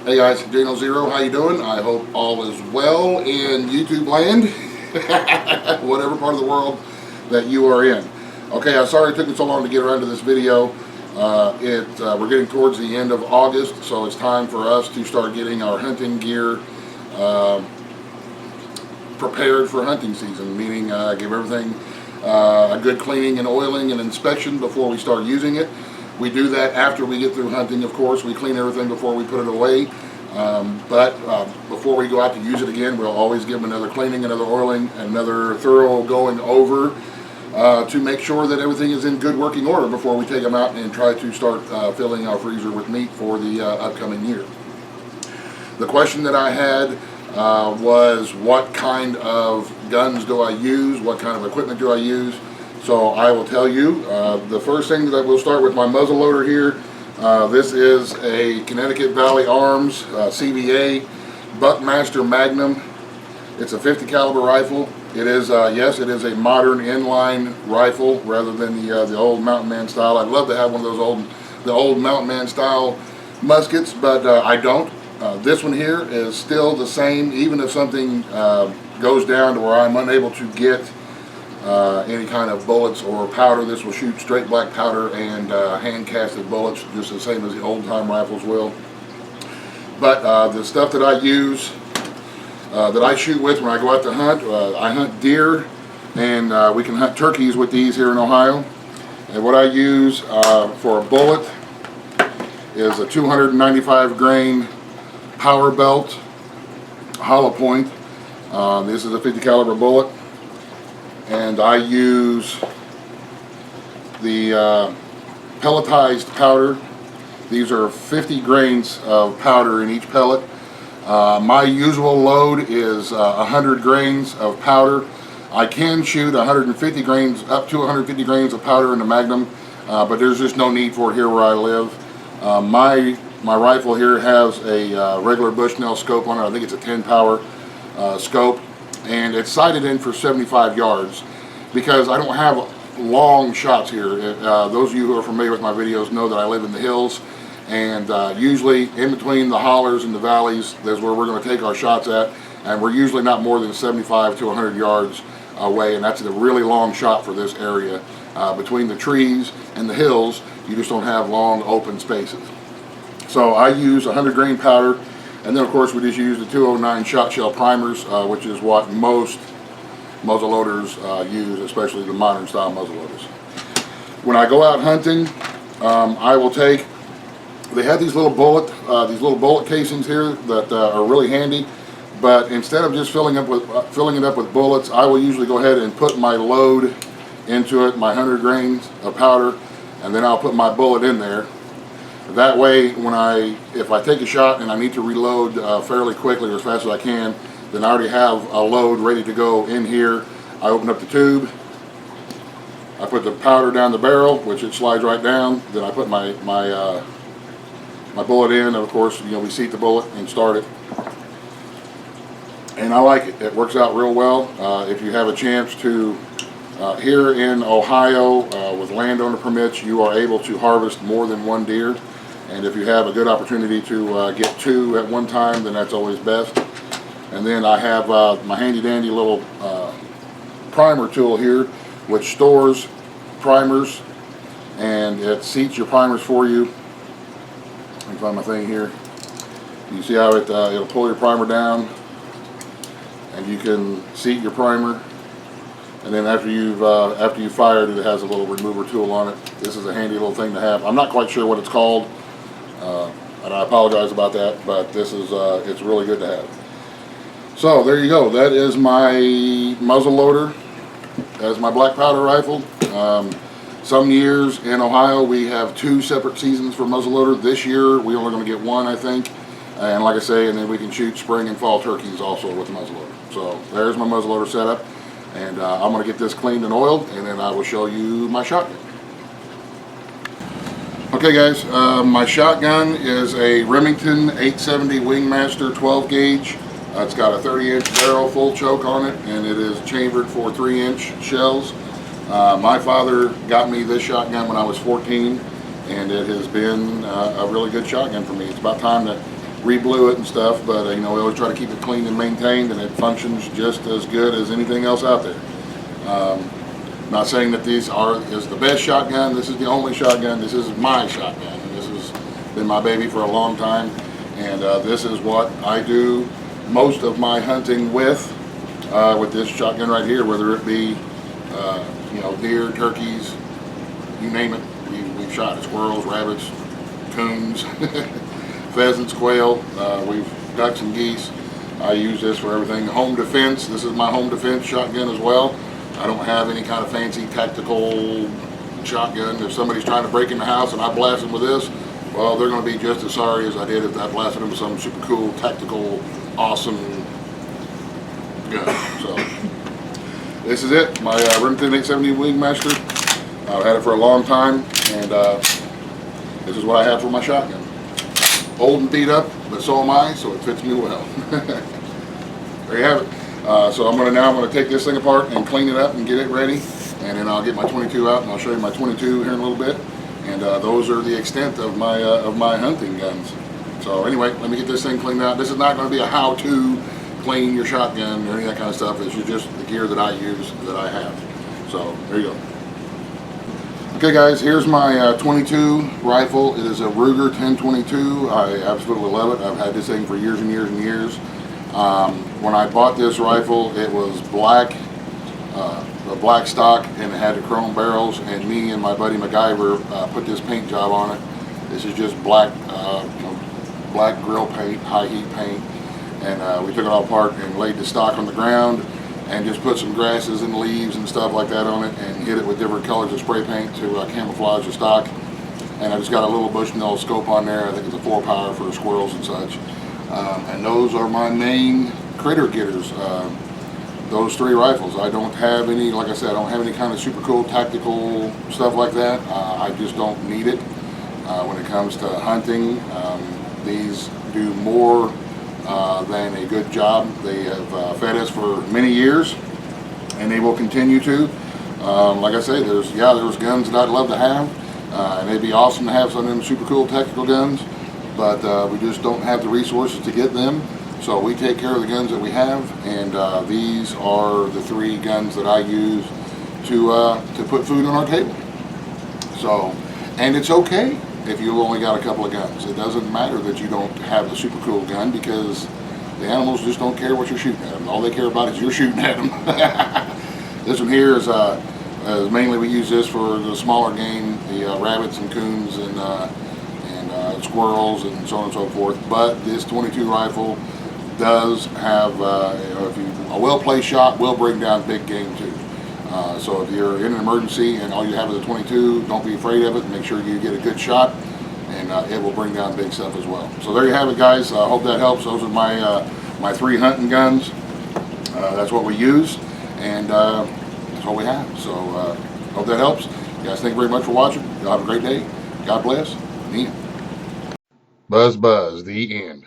Hey guys, Dano Zero, how you doing? I hope all is well in YouTube land, whatever part of the world that you are in. Okay, I'm sorry it took me so long to get around to this video. We're getting towards the end of August, so it's time for us to start getting our hunting gear prepared for hunting season, meaning give everything a good cleaning and oiling and inspection before we start using it. We do that after we get through hunting, of course. We clean everything before we put it away. But before we go out to use it again, we'll always give them another cleaning, another oiling, another thorough going over to make sure that everything is in good working order before we take them out and try to start filling our freezer with meat for the upcoming year. The question that I had was, what kind of guns do I use? What kind of equipment do I use? So I will tell you, the first thing that we'll start with my muzzleloader here. This is a Connecticut Valley Arms CVA Buckmaster Magnum. It's a 50 caliber rifle. It is, yes, it is a modern inline rifle rather than the old Mountain Man style. I'd love to have one of those old Mountain Man style muskets, but I don't. This one here is still the same, even if something goes down to where I'm unable to get any kind of bullets or powder. This will shoot straight black powder and hand casted bullets, just the same as the old time rifles will. But the stuff that I use, that I shoot with when I go out to hunt, I hunt deer, and we can hunt turkeys with these here in Ohio. And what I use for a bullet is a 295 grain power belt hollow point. This is a 50 caliber bullet. And I use the pelletized powder. These are 50 grains of powder in each pellet. My usual load is 100 grains of powder. I can shoot 150 grains, up to 150 grains of powder in the Magnum, but there's just no need for it here where I live. My rifle here has a regular Bushnell scope on it. I think it's a 10 power scope. And it's sighted in for 75 yards because I don't have long shots here. Those of you who are familiar with my videos know that I live in the hills, and usually in between the hollers and the valleys, that's where we're going to take our shots at, and we're usually not more than 75 to 100 yards away, and that's a really long shot for this area. Between the trees and the hills, you just don't have long open spaces. So I use 100 grain powder. And then of course we just use the 209 shot shell primers, which is what most muzzleloaders use, especially the modern style muzzleloaders. When I go out hunting, I will take, they have these little bullet casings here that are really handy, but instead of just filling it up with bullets, I will usually go ahead and put my load into it, my 100 grains of powder, and then I'll put my bullet in there. That way, if I take a shot and I need to reload fairly quickly or as fast as I can, then I already have a load ready to go in here. I open up the tube, I put the powder down the barrel, which it slides right down. Then I put my bullet in, and of course, we seat the bullet and start it. And I like it. It works out real well. If you have a chance to, here in Ohio, with landowner permits, you are able to harvest more than one deer. And if you have a good opportunity to get two at one time, then that's always best. And then I have my handy dandy little primer tool here, which stores primers, and it seats your primers for you. Let me find my thing here. You see how it'll pull your primer down, and you can seat your primer. And then after you've fired it, it has a little remover tool on it. This is a handy little thing to have. I'm not quite sure what it's called, and I apologize about that, but this is it's really good to have. So there you go. That is my muzzleloader. That's my black powder rifle. Some years in Ohio we have 2 separate seasons for muzzleloader. This year we're only going to get 1, I think. And like I say, and then we can shoot spring and fall turkeys also with the muzzleloader. So there's my muzzleloader setup. And I'm going to get this cleaned and oiled, and then I will show you my shotgun. Okay guys, my shotgun is a Remington 870 Wingmaster 12 gauge. It's got a 30-inch barrel full choke on it, and it is chambered for 3-inch shells. My father got me this shotgun when I was 14, and it has been a really good shotgun for me. It's about time that re-blew it and stuff, but you know, we always try to keep it clean and maintained, and it functions just as good as anything else out there. Not saying that these is the best shotgun. This is the only shotgun. This is my shotgun. This has been my baby for a long time, and this is what I do most of my hunting with this shotgun right here. Whether it be you know, deer, turkeys, you name it, we've shot squirrels, rabbits, coons, pheasants, quail. We've ducks and geese. I use this for everything. Home defense. This is my home defense shotgun as well. I don't have any kind of fancy tactical shotgun. If somebody's trying to break in the house and I blast them with this, well, they're going to be just as sorry as I did if I blasted them with some super cool, tactical, awesome gun. So this is it, my Remington 870 Wingmaster. I've had it for a long time, and this is what I have for my shotgun. Old and beat up, but so am I, so it fits me well. There you have it. So I'm gonna take this thing apart and clean it up and get it ready, and then I'll get my 22 out and I'll show you my 22 here in a little bit. And those are the extent of my hunting guns. So anyway, let me get this thing cleaned out. This is not going to be a how-to clean your shotgun or any of that kind of stuff. This is just the gear that I use, that I have. So there you go. Okay guys, here's my 22 rifle. It is a Ruger 1022. I absolutely love it. I've had this thing for years and years and years. When I bought this rifle, it was black, a black stock, and it had the chrome barrels, and me and my buddy MacGyver put this paint job on it. This is just black, black grill paint, high heat paint, and we took it all apart and laid the stock on the ground and just put some grasses and leaves and stuff like that on it and hit it with different colors of spray paint to camouflage the stock. And I just got a little Bushnell scope on there. I think it's a 4-power for squirrels and such. And those are my main critter getters. Those 3 rifles. I don't have any, like I said, I don't have any kind of super cool tactical stuff like that. I just don't need it. When it comes to hunting, these do more than a good job. They have fed us for many years, and they will continue to. Like I say, there's guns that I'd love to have, and it'd be awesome to have some of them super cool tactical guns, but we just don't have the resources to get them. So we take care of the guns that we have, and these are the 3 guns that I use to put food on our table. So, and it's okay if you've only got a couple of guns. It doesn't matter that you don't have a super cool gun, because the animals just don't care what you're shooting at them. All they care about is you're shooting at them. This one here is mainly, we use this for the smaller game, the rabbits and coons and squirrels and so on and so forth. But this 22 rifle does have, a well-placed shot will bring down big game too. So if you're in an emergency and all you have is a 22, don't be afraid of it. Make sure you get a good shot, and it will bring down big stuff as well. So there you have it, guys. I hope that helps. Those are my 3 hunting guns. That's what we use, and that's what we have. So hope that helps. Guys, thank you very much for watching. Y'all have a great day. God bless. The end. Buzz, buzz. The end.